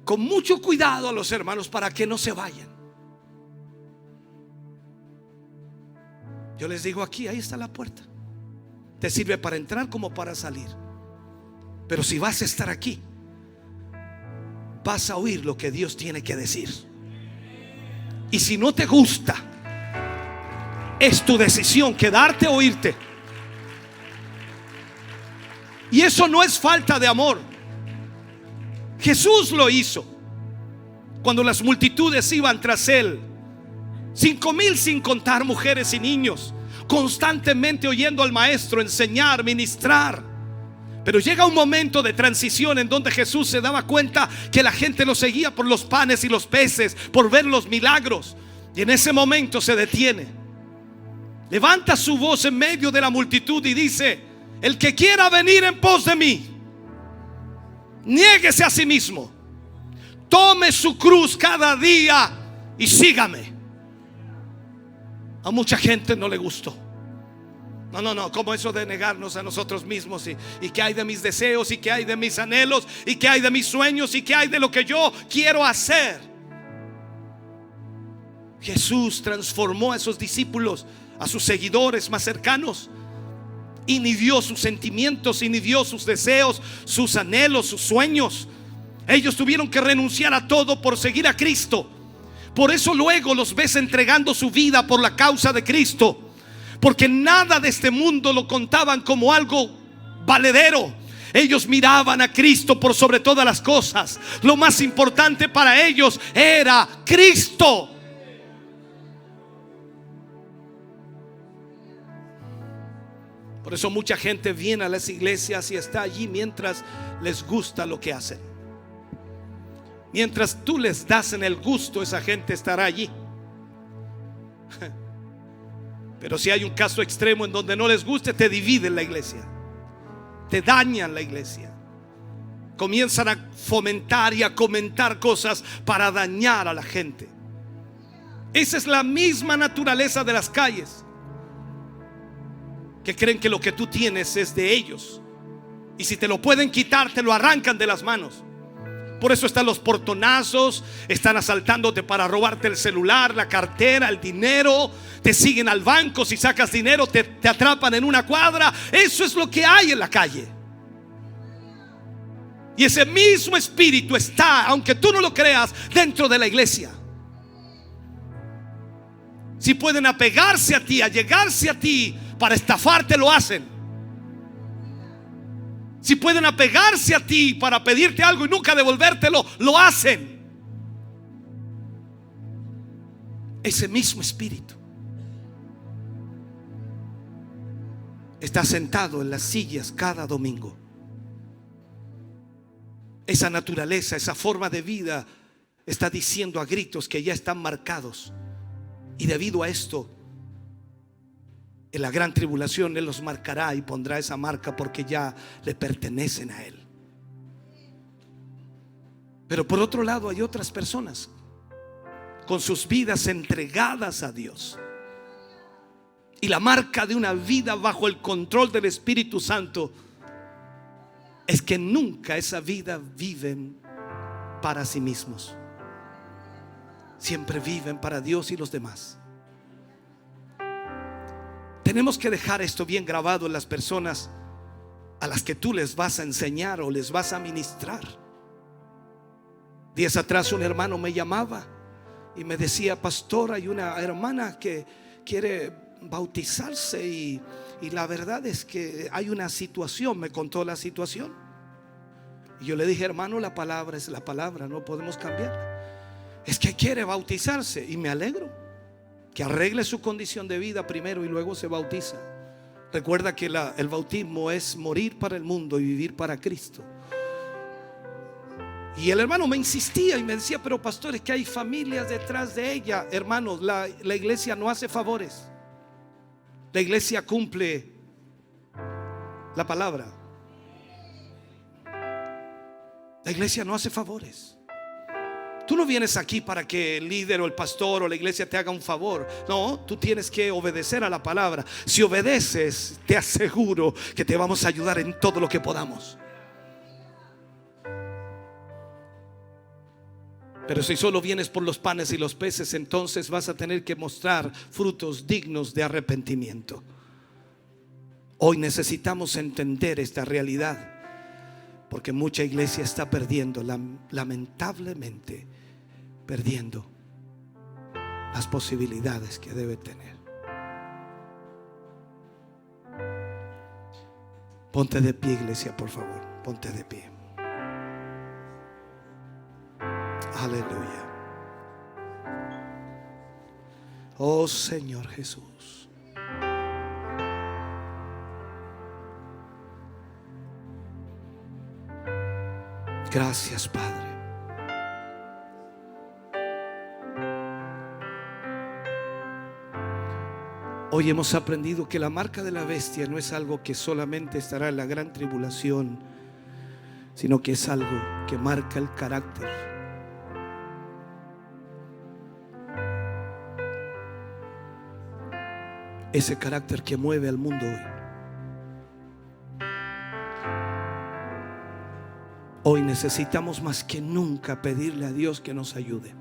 con mucho cuidado a los hermanos para que no se vayan. Yo les digo aquí, ahí está la puerta. Te sirve para entrar como para salir. Pero si vas a estar aquí, vas a oír lo que Dios tiene que decir. Y si no te gusta, es tu decisión quedarte o irte. Y eso no es falta de amor. Jesús lo hizo cuando las multitudes iban tras él, 5,000 sin contar mujeres y niños, constantemente oyendo al maestro enseñar, ministrar. Pero llega un momento de transición en donde Jesús se daba cuenta que la gente lo seguía por los panes y los peces, por ver los milagros. Y en ese momento se detiene, levanta su voz en medio de la multitud y dice: el que quiera venir en pos de mí, niéguese a sí mismo, tome su cruz cada día y sígame. A mucha gente no le gustó. No, como eso de negarnos a nosotros mismos y qué hay de mis deseos, y qué hay de mis anhelos, y qué hay de mis sueños, y qué hay de lo que yo quiero hacer. Jesús transformó a esos discípulos, a sus seguidores más cercanos, inhibió sus sentimientos, inhibió sus deseos, sus anhelos, sus sueños. Ellos tuvieron que renunciar a todo por seguir a Cristo. Por eso luego los ves entregando su vida por la causa de Cristo, porque nada de este mundo lo contaban como algo valedero. Ellos miraban a Cristo por sobre todas las cosas. Lo más importante para ellos era Cristo. Por eso mucha gente viene a las iglesias y está allí mientras les gusta lo que hacen. Mientras tú les das en el gusto, esa gente estará allí. Pero si hay un caso extremo en donde no les guste, te dividen la iglesia, te dañan la iglesia, comienzan a fomentar y a comentar cosas para dañar a la gente. Esa es la misma naturaleza de las calles, que creen que lo que tú tienes es de ellos, y si te lo pueden quitar, te lo arrancan de las manos. Por eso están los portonazos, están asaltándote para robarte el celular, la cartera, el dinero. Te siguen al banco, si sacas dinero te atrapan en una cuadra. Eso es lo que hay en la calle. Y ese mismo espíritu está, aunque tú no lo creas, dentro de la iglesia. Si pueden apegarse a ti, allegarse a ti para estafarte, lo hacen. Si pueden apegarse a ti para pedirte algo y nunca devolvértelo, lo hacen. Ese mismo espíritu está sentado en las sillas cada domingo. Esa naturaleza, esa forma de vida está diciendo a gritos que ya están marcados. Y debido a esto, en la gran tribulación Él los marcará y pondrá esa marca porque ya le pertenecen a Él. Pero por otro lado hay otras personas con sus vidas entregadas a Dios, y la marca de una vida bajo el control del Espíritu Santo es que nunca esa vida viven para sí mismos. Siempre viven para Dios y los demás. Tenemos que dejar esto bien grabado en las personas a las que tú les vas a enseñar o les vas a ministrar. Días atrás un hermano me llamaba y me decía: pastor, hay una hermana que quiere bautizarse y la verdad es que hay una situación. Me contó la situación y yo le dije: hermano, la palabra es la palabra, no podemos cambiar. Es que quiere bautizarse y me alegro que arregle su condición de vida primero y luego se bautiza. Recuerda que el bautismo es morir para el mundo y vivir para Cristo. Y el hermano me insistía y me decía: pero pastor, es que hay familias detrás de ella. Hermanos, la iglesia no hace favores. La iglesia cumple la palabra. La iglesia no hace favores. Tú no vienes aquí para que el líder o el pastor o la iglesia te haga un favor. No, tú tienes que obedecer a la palabra. Si obedeces, te aseguro que te vamos a ayudar en todo lo que podamos. Pero si solo vienes por los panes y los peces, entonces vas a tener que mostrar frutos dignos de arrepentimiento. Hoy necesitamos entender esta realidad, porque mucha iglesia está perdiendo, lamentablemente perdiendo las posibilidades que debe tener. Ponte de pie, iglesia, por favor. Ponte de pie. Aleluya. Oh Señor Jesús. Gracias, Padre. Hoy hemos aprendido que la marca de la bestia no es algo que solamente estará en la gran tribulación, sino que es algo que marca el carácter. Ese carácter que mueve al mundo hoy. Hoy necesitamos más que nunca pedirle a Dios que nos ayude.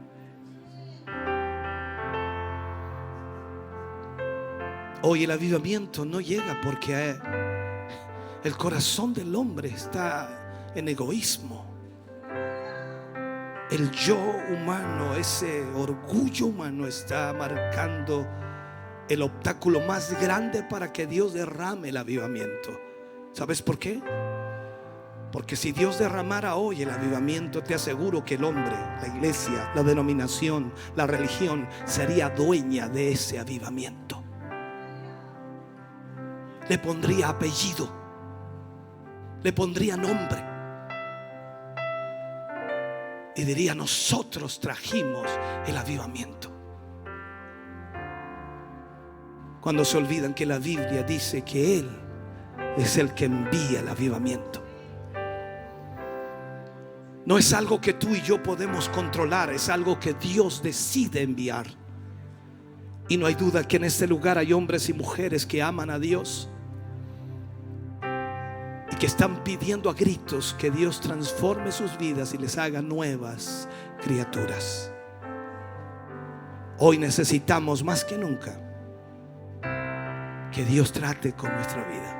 Hoy el avivamiento no llega porque el corazón del hombre está en egoísmo. El yo humano, ese orgullo humano está marcando el obstáculo más grande para que Dios derrame el avivamiento. ¿Sabes por qué? Porque si Dios derramara hoy el avivamiento, te aseguro que el hombre, la iglesia, la denominación, la religión sería dueña de ese avivamiento. le pondría apellido, le pondría nombre y diría: nosotros trajimos el avivamiento. Cuando se olvidan que la Biblia dice que Él es el que envía el avivamiento. No es algo que tú y yo podemos controlar, es algo que Dios decide enviar. Y no hay duda que en este lugar hay hombres y mujeres que aman a Dios y que están pidiendo a gritos que Dios transforme sus vidas y les haga nuevas criaturas. Hoy necesitamos más que nunca que Dios trate con nuestra vida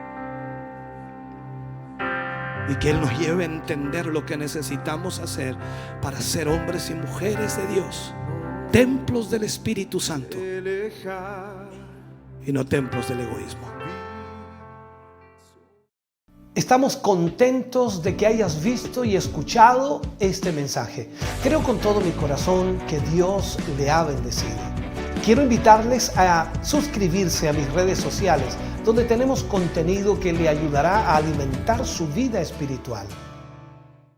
y que Él nos lleve a entender lo que necesitamos hacer para ser hombres y mujeres de Dios, templos del Espíritu Santo y no templos del egoísmo. Estamos contentos de que hayas visto y escuchado este mensaje. Creo con todo mi corazón que Dios le ha bendecido. Quiero invitarles a suscribirse a mis redes sociales, donde tenemos contenido que le ayudará a alimentar su vida espiritual.